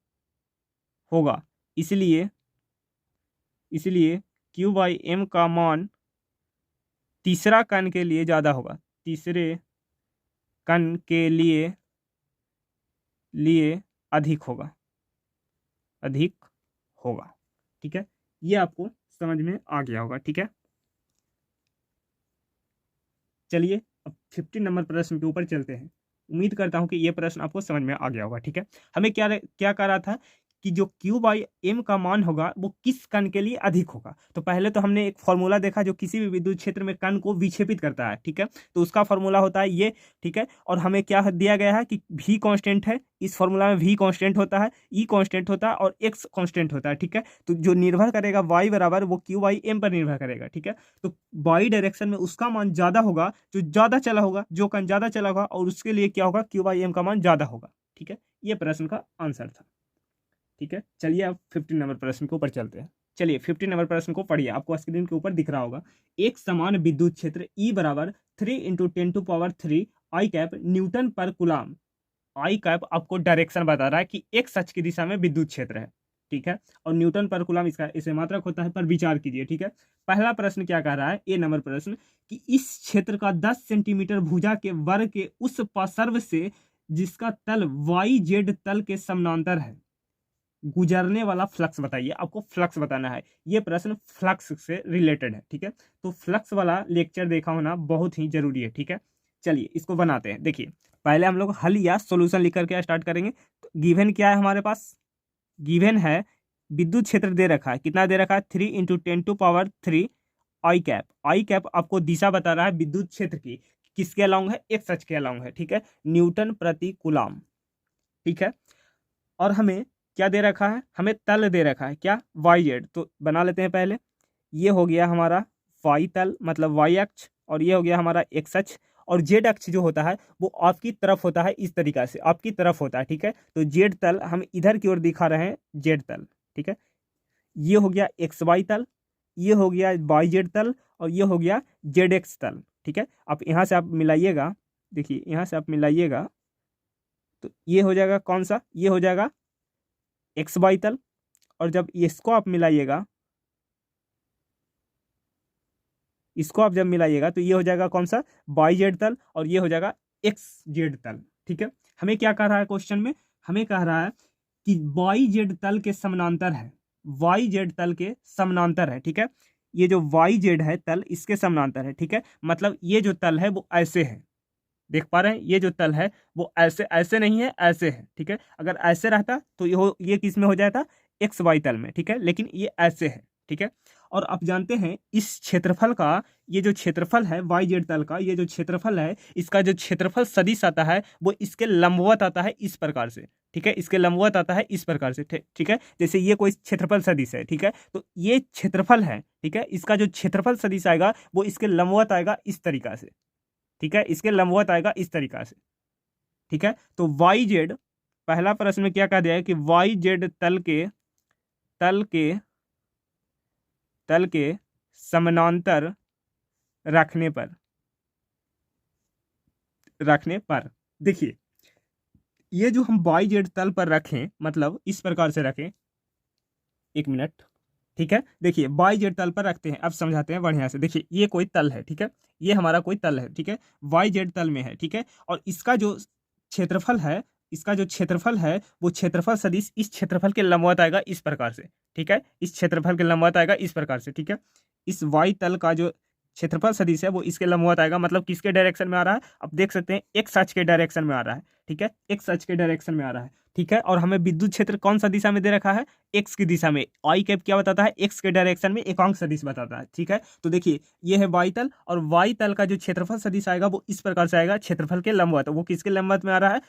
होगा, इसलिए Q/m का मान तीसरा कण के लिए ज़्यादा होगा, तीसरे कण के लिए अधिक होगा, अधिक होगा। ठीक है, ये आपको समझ में आ गया होगा। ठीक है, चलिए अब 15 नंबर प्रश्न के ऊपर चलते हैं। उम्मीद करता हूं कि ये प्रश्न आपको समझ में आ गया होगा। ठीक है, हमें क्या क्या कह रहा था कि जो Q बाई M का मान होगा वो किस कण के लिए अधिक होगा। तो पहले तो हमने एक फॉर्मूला देखा जो किसी भी विद्युत क्षेत्र में कण को विक्षेपित करता है, ठीक है, तो उसका फॉर्मूला होता है ये, ठीक है। और हमें क्या दिया गया है कि V कांस्टेंट है, इस फॉर्मूला में V कांस्टेंट होता है, E कांस्टेंट होता है और X कांस्टेंट होता है, ठीक है। तो जो निर्भर करेगा Y बराबर वो Q बाई M पर निर्भर करेगा, ठीक है। तो बाई डायरेक्शन में उसका मान ज्यादा होगा जो ज्यादा चला होगा, जो कण ज्यादा चला होगा, और उसके लिए क्या होगा, Q बाई M का मान ज्यादा होगा, ठीक है। ये प्रश्न का आंसर था, ठीक है। चलिए अब 15 नंबर प्रश्न के ऊपर चलते हैं। चलिए 15 नंबर प्रश्न को पढ़िए, आपको स्क्रीन के ऊपर दिख रहा होगा। एक समान विद्युत क्षेत्र E बराबर 3 × 10⁻³ आई कैप न्यूटन पर कूलाम। आई कैप आपको डायरेक्शन बता रहा है कि एक्स अक्ष की दिशा में विद्युत क्षेत्र है, ठीक है, और न्यूटन पर कूलाम इसका इसे मात्रक होता है, पर विचार कीजिए, ठीक है। पहला प्रश्न क्या कह रहा है, ए नंबर प्रश्न, कि इस क्षेत्र का 10 सेंटीमीटर भुजा के वर्ग के उस पार्श्व से जिसका तल YZ तल के समानांतर है गुजरने वाला फ्लक्स बताइए। आपको फ्लक्स बताना है, ये प्रश्न फ्लक्स से रिलेटेड है, ठीक है। तो फ्लक्स वाला लेक्चर देखा होना बहुत ही जरूरी है, ठीक है। चलिए इसको बनाते हैं। देखिए पहले हम लोग हल या सॉल्यूशन लिख करके स्टार्ट करेंगे। तो गिवन क्या है हमारे पास, गिवन है विद्युत क्षेत्र दे रखा है, कितना दे रखा है, 3 × 10⁻³ आई कैप। आई कैप आपको दिशा बता रहा है विद्युत क्षेत्र की, किसके अलाउंग है, एक्स अक्ष के अलाउंग है, ठीक है, न्यूटन प्रति कूलाम, ठीक है। और हमें क्या दे रखा है, हमें तल दे रखा है, क्या, YZ। तो बना लेते हैं पहले, ये हो गया हमारा Y तल मतलब Y अक्ष, और ये हो गया हमारा X अक्ष, और Z अक्ष जो होता है वो आपकी तरफ होता है, इस तरीका से आपकी तरफ होता है, ठीक है। तो Z तल हम इधर की ओर दिखा रहे हैं, Z तल, ठीक है। ये हो गया XY तल, ये हो गया YZ तल, और ये हो गया ZX तल, ठीक है। आप यहाँ से आप मिलाइएगा, देखिए यहाँ से आप मिलाइएगा तो ये हो जाएगा कौन सा, ये हो जाएगा XY तल, और जब इसको आप मिलाइएगा, इसको आप जब मिलाइएगा तो ये हो जाएगा कौन सा, YZ तल, और ये हो जाएगा XZ तल, ठीक है। हमें क्या कह रहा है क्वेश्चन में, हमें कह रहा है कि YZ तल के समानांतर है, YZ तल के समानांतर है, ठीक है। ये जो YZ है तल इसके समानांतर है, ठीक है। मतलब ये जो तल है वो ऐसे है, देख पा रहे हैं, ये जो तल है वो ऐसे ऐसे नहीं है, ऐसे है, ठीक है। अगर ऐसे रहता तो ये किस में हो जाता, XY तल में, ठीक है, लेकिन ये ऐसे है, ठीक है। और आप जानते हैं इस क्षेत्रफल का, ये जो क्षेत्रफल है YZ तल का, ये जो क्षेत्रफल है इसका जो क्षेत्रफल सदिश आता है वो इसके लंबवत आता है इस प्रकार से, ठीक है, इसके लंबवत आता है इस प्रकार से, ठीक है। जैसे ये कोई क्षेत्रफल सदिश है, ठीक है, तो ये क्षेत्रफल है, ठीक है, इसका जो क्षेत्रफल सदिश आएगा वो इसके लंबवत आएगा इस तरीका से, ठीक है, इसके लंबवत आएगा इस तरीका से, ठीक है। तो YZ, पहला प्रश्न में क्या कह दिया है कि YZ तल के समानांतर रखने पर देखिए ये जो हम YZ तल पर रखें, मतलब इस प्रकार से रखें, एक मिनट, ठीक है। देखिए YZ तल पर रखते हैं, अब समझाते हैं बढ़िया से। देखिए ये कोई तल है, ठीक है, ये हमारा कोई तल है, ठीक है, YZ तल में है, ठीक है। और इसका जो क्षेत्रफल है, इसका जो क्षेत्रफल है वो क्षेत्रफल सदिश इस क्षेत्रफल के लंबवत आएगा इस प्रकार से, ठीक है, इस क्षेत्रफल के लंबवत आएगा इस प्रकार से, ठीक है। इस Y तल का जो क्षेत्रफल सदिश है वो इसके लंबवत आएगा, मतलब किसके डायरेक्शन में आ रहा है, आप देख सकते हैं एक्स अक्ष के डायरेक्शन में आ रहा है, ठीक है, एक्स अक्ष के डायरेक्शन में आ रहा है, ठीक है। और हमें विद्युत क्षेत्र कौन सा दिशा में दे रखा है, एक्स की दिशा में। आई कैप क्या बताता है, एक्स के डायरेक्शन में एकांक सदिश बताता है, ठीक है। तो देखिए ये है Y तल, और Y तल का जो क्षेत्रफल सदिश आएगा वो इस प्रकार से आएगा, क्षेत्रफल के लंबवत, वो किसके लंबवत में आ रहा है,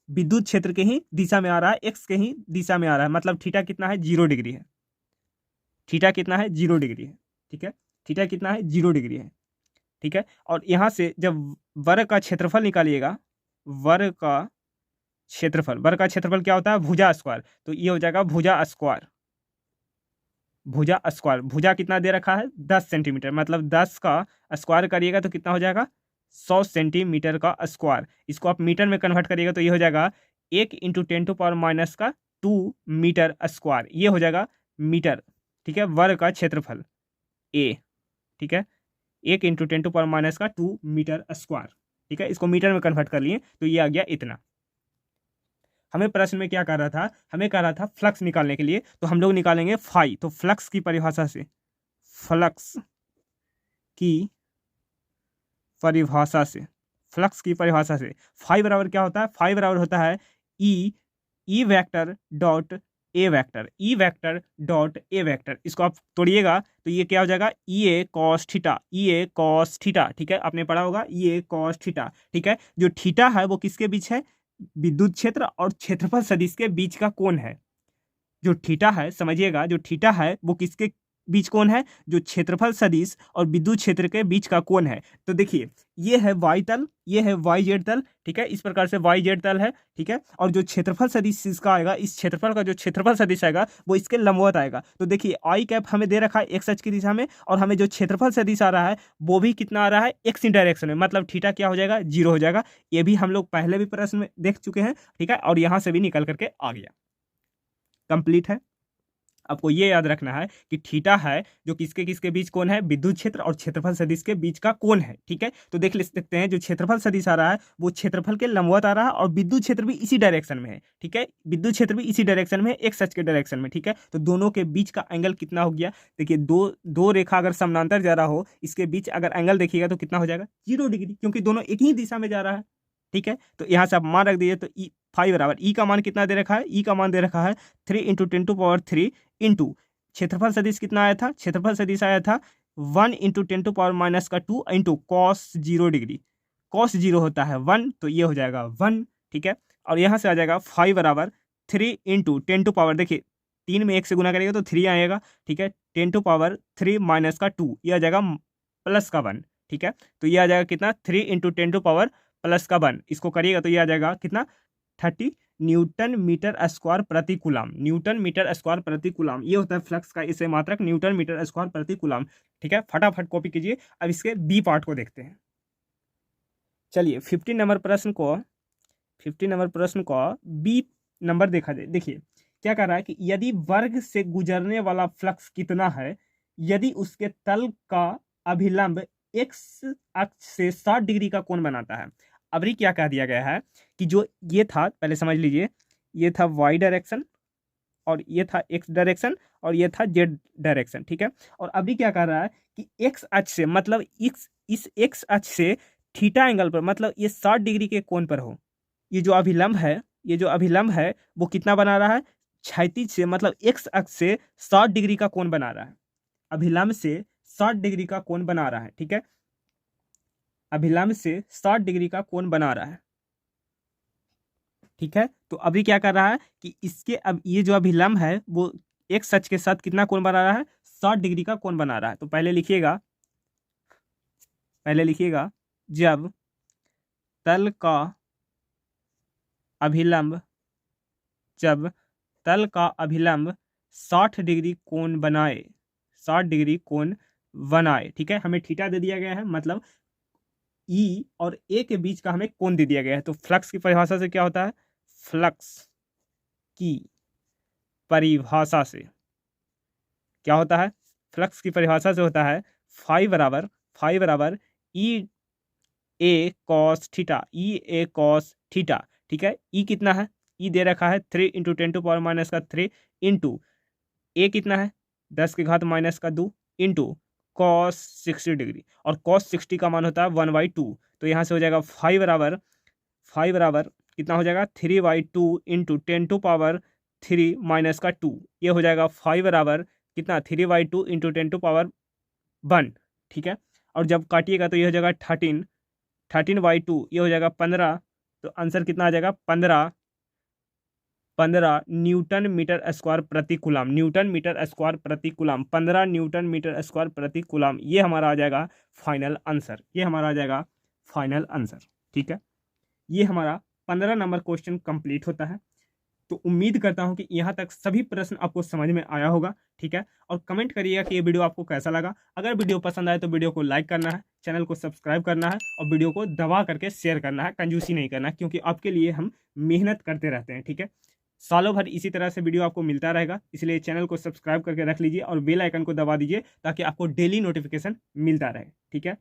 विद्युत क्षेत्र के ही दिशा में आ रहा है, एक्स के ही दिशा में आ रहा है, मतलब थीटा कितना है, 0 डिग्री है, थीटा कितना है, 0 डिग्री है, ठीक है, थीटा कितना है, 0 डिग्री है, ठीक है। और यहाँ से जब वर्ग का क्षेत्रफल निकालिएगा, वर्ग का क्षेत्रफल क्या होता है, भुजा स्क्वायर, तो ये हो जाएगा भुजा स्क्वायर, भुजा कितना दे रखा है, 10 सेंटीमीटर, मतलब 10 का स्क्वायर करिएगा तो कितना हो जाएगा, 100 सेंटीमीटर का स्क्वायर। इसको आप मीटर में कन्वर्ट करिएगा तो ये हो जाएगा 1 × 10⁻² मीटर स्क्वायर, ये हो जाएगा मीटर, ठीक है, वर्ग का क्षेत्रफल ए, ठीक है, 1 × 10⁻² मीटर स्क्वायर, ठीक है। इसको मीटर में कन्वर्ट कर लिए तो ये आ गया इतना। हमें प्रश्न में क्या कर रहा था, हमें कह रहा था फ्लक्स निकालने के लिए, तो हम लोग निकालेंगे फाई। तो फ्लक्स की परिभाषा से, फ्लक्स की परिभाषा से फाई बराबर क्या होता है, फाई बराबर होता है E vector dot A vector, E vector dot A vector, इसको आप तोड़िएगा तो ये क्या हो जाएगा, ई ए कॉस थीटा, ई ए कॉस थीटा, ठीक है, आपने पढ़ा होगा ई ए कॉस थीटा, ठीक है। जो थीटा है वो किसके बीच है, विद्युत क्षेत्र और क्षेत्रफल सदिश के बीच का कोण है। जो थीटा है, समझिएगा, जो थीटा है वो किसके बीच कोण है, जो क्षेत्रफल सदिश और विद्युत क्षेत्र के बीच का कोण है। तो देखिए ये है वाई तल, ये है वाई जेड तल, ठीक है, इस प्रकार से वाई जेड तल है, ठीक है। और जो क्षेत्रफल सदिश इसका आएगा, इस क्षेत्रफल का जो क्षेत्रफल सदिश आएगा वो इसके लंबवत आएगा। तो देखिए आई कैप हमें दे रखा है एक्स अक्ष की दिशा में, और हमें जो क्षेत्रफल सदिश आ रहा है वो भी कितना आ रहा है, एक्स डायरेक्शन में, मतलब थीटा क्या हो जाएगा, 0 हो जाएगा। ये भी हम लोग पहले भी प्रश्न में देख चुके हैं, ठीक है, और यहाँ से भी निकल करके आ गया, कंप्लीट है। आपको ये याद रखना है कि थीटा है जो किसके किसके बीच कोण है, विद्युत क्षेत्र और क्षेत्रफल सदिश के बीच का कोण है, ठीक है। तो देख सकते हैं जो क्षेत्रफल सदिश आ रहा है वो क्षेत्रफल के लंबवत आ रहा है, और विद्युत क्षेत्र भी इसी डायरेक्शन में है, ठीक है, विद्युत क्षेत्र भी इसी डायरेक्शन में है, एक सच के डायरेक्शन में, ठीक है। तो दोनों के बीच का एंगल कितना हो गया, देखिए दो रेखा अगर समानांतर जा रहा हो, इसके बीच अगर एंगल देखिएगा तो कितना हो जाएगा, 0 डिग्री, क्योंकि दोनों एक ही दिशा में जा रहा है, ठीक है। तो यहाँ से आप मान रख दीजिए, तो ई फाइव बराबर ई का मान कितना दे रखा है, ई का मान दे रखा है 3 इंटू 10⁻³ इंटू क्षेत्रफल सदिश कितना आया था, क्षेत्रफल सदिश आया था 1 into 10⁻⁻² into cos 0 degree, cos 0 होता है 1, तो ये हो जाएगा 1, ठीक है। और यहाँ से आ जाएगा 5 बराबर 3 इंटू 10⁻, देखिए 3 में 1 से गुना करेंगे तो 3 आएगा, ठीक है, 10⁻³ - ये आ जाएगा प्लस का 1, ठीक है। तो ये आ जाएगा कितना, 3 इंटू 10⁻+1, इसको करिएगा तो ये आ जाएगा कितना, 30 न्यूटन मीटर स्क्वायर प्रति कूलम, न्यूटन मीटर स्क्वायर प्रति कूलम, ये होता है फ्लक्स का इसे मात्रक, न्यूटन मीटर स्क्वायर प्रति कूलम, ठीक है। फटाफट कॉपी कीजिए। अब इसके बी पार्ट को देखते हैं। चलिए 15 नंबर प्रश्न को बी नंबर देखा जाए। देखिए क्या कर रहा है कि यदि वर्ग से गुजरने वाला फ्लक्स कितना है, यदि उसके तल का अभिलंब एक्स अक्ष से 60 डिग्री का कोण बनाता है। अभी क्या कह दिया गया है कि जो ये था, पहले समझ लीजिए, ये था वाई डायरेक्शन और ये था एक्स डायरेक्शन और ये था जेड डायरेक्शन, ठीक है। और अभी क्या कर रहा है कि एक्स अक्ष से, मतलब इस एक्स अक्ष से थीटा एंगल पर, मतलब ये 60 डिग्री के कोण पर हो, ये जो अभिलंब है वो कितना बना रहा है, क्षैतिज से, मतलब एक्स अक्ष से 60 डिग्री का कोण बना रहा है, अभिलंब से 60 डिग्री का कोण बना रहा है, ठीक है, अभिलंब से 60 डिग्री का कोण बना रहा है, ठीक है। तो अभी क्या कर रहा है कि इसके, अब ये जो अभिलंब है वो एक्स अक्ष के साथ कितना कोण बना रहा है, 60 डिग्री का कोण बना रहा है। तो पहले लिखिएगा जब तल का अभिलंब 60 डिग्री कोण बनाए, 60 डिग्री कोण बनाए, ठीक है। हमें थीटा दे दिया गया है, मतलब ई और ए के बीच का हमें कोण दे दिया गया है। तो फ्लक्स की परिभाषा से क्या होता है, फ्लक्स की परिभाषा से क्या होता है, फ्लक्स की परिभाषा से होता है 5 बराबर ई ए कॉस थीटा, ई ए कॉस थीटा, ठीक है। ई कितना है, ई दे रखा है 3 इंटू 10⁻³ इंटू ए कितना है 10⁻⁻2 इंटू कॉस 60 डिग्री, और कॉस 60 का मान होता है 1/2। तो यहाँ से हो जाएगा 5 बराबर कितना हो जाएगा 3/2 इंटू 10⁻³ - ये हो जाएगा 5 बराबर कितना 3/2 इंटू 10⁻1, ठीक है। और जब काटिएगा तो ये हो जाएगा 13/2, ये हो जाएगा 15। तो आंसर कितना आ जाएगा 15 न्यूटन मीटर स्क्वायर प्रति कूलम, 15 न्यूटन मीटर स्क्वायर प्रति कूलम, ये हमारा आ जाएगा फाइनल आंसर, ठीक है। ये हमारा 15 नंबर क्वेश्चन कंप्लीट होता है। तो उम्मीद करता हूं कि यहाँ तक सभी प्रश्न आपको समझ में आया होगा, ठीक है। और कमेंट करिएगा कि ये वीडियो आपको कैसा लगा। अगर वीडियो पसंद आए तो वीडियो को लाइक करना है, चैनल को सब्सक्राइब करना है और वीडियो को दबा करके शेयर करना है, कंजूसी नहीं करना, क्योंकि आपके लिए हम मेहनत करते रहते हैं, ठीक है। सालों भर इसी तरह से वीडियो आपको मिलता रहेगा, इसलिए चैनल को सब्सक्राइब करके रख लीजिए और बेल आइकन को दबा दीजिए ताकि आपको डेली नोटिफिकेशन मिलता रहे, ठीक है।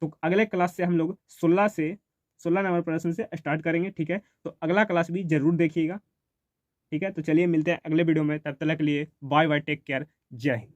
तो अगले क्लास से हम लोग 16 नंबर प्रश्न से स्टार्ट करेंगे, ठीक है। तो अगला क्लास भी जरूर देखिएगा, ठीक है। तो चलिए मिलते हैं अगले वीडियो में, तब तक के लिए बाय बाय, टेक केयर, जय हिंद।